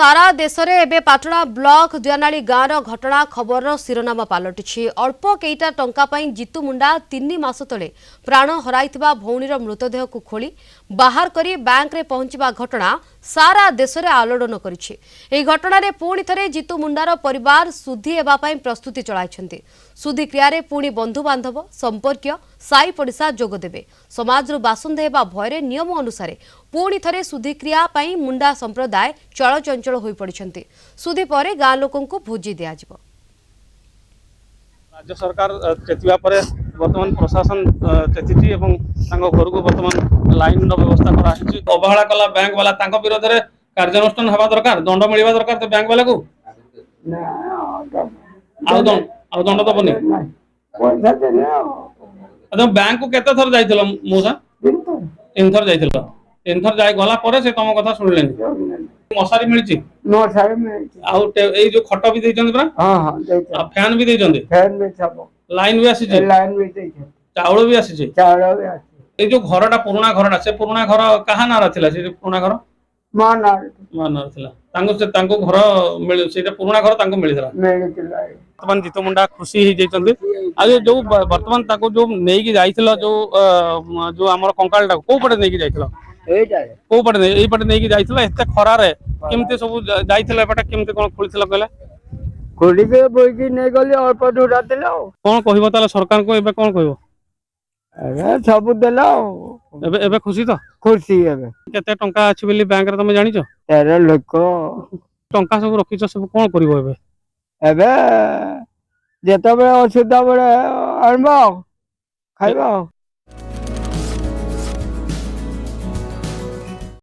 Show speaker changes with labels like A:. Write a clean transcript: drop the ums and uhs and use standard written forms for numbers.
A: सारा देश में एवं पाटणा ब्लॉक दुआनाली गाँव घटना खबर शिरोनामा पलटि अल्प केईटा टंका पई जीतू मुंडा 3 मास तले प्राण हराइथिबा भौणीर मृतदेह को खोली बाहर करी बैंक रे पहुंचवा घटना सारा देश में आलोड़न करिछि। एही घटना रे पुणी थरे जीतू मुंडार परिवार सुधी हेबा पई प्रस्तुति चलाइछन्ति। सुधी क्रिया रे पुणी बंधु बांधव संपर्कीय साई पड़िशा जोग देबे। समाजरु बासुंद हेबा भयरे नियम अनुसार पुणी थरे सुधी क्रिया पई मुंडा संप्रदाय चलचंचल होई पड़िछन्ति। सुधी परे गाँ लोकंकु भोजी दिया जिवो।
B: राज्य सरकार चेतिबा परे वर्तमान प्रशासन चेतिची एवं तांको घर को वर्तमान लाइन व्यवस्था करा हिची। अवहेला कला बैंक वाला तांको विरोध रे कार्यानुष्ठान हेबा दरकार, दंड मिलवा दरकार ते बैंक वाला को
C: ना
B: आउ दंड तो बनी
C: पैसा देले
B: अच्छा बैंक को केते थर जाइथिलो मोसा तीन थर जाइथिलो तीन थर जाय गला परे से तम कथा सुनलेनी मसारी मिलची
C: नो सारे में
B: आउ एई जो खट भी देइचंदी बरा
C: हां हां देते
B: फैन भी देइचंदी
C: फैन में सब
B: लाइन भी आसी
C: लाइन में देते
B: चाउल भी आसी
C: चावल भी आते
B: ए जो घरटा पुराना घरटा से पुराना घर कहा नारा थिला से पुराना घर
C: मानार
B: मानार थिला तांको घर मिल सेटा पुराना घर तांको मिलिथला।
C: मेरे चिल्लाए
B: वर्तमान जीतू मुंडा खुशी ही जैचंदी आ जो वर्तमान ताको जो नेकी जाइथिला जो हमर कंकालटा को पटे नेकी जाइथिला
C: एटा
B: को पटे एई पटे नेकी जाइथिला एते खरा रे केमते सब जाइथिला एपटा केमते कोन खुलिथिला कहला
C: खोली के बोई नहीं गली और पर ढुरा देला
B: कोन कहबो ताले सरकार को एबे कोन कहबो
C: अरे सब देला
B: एबे एबे खुशी तो
C: खुशी है
B: केते टंका अछि बोली बैंक रे तमे जानिचो
C: 13 लोक
B: टंका सब रखिचो सब कोन करिवो एबे
C: एबे जेतबे असुविधा बड़े आनबो खाइबो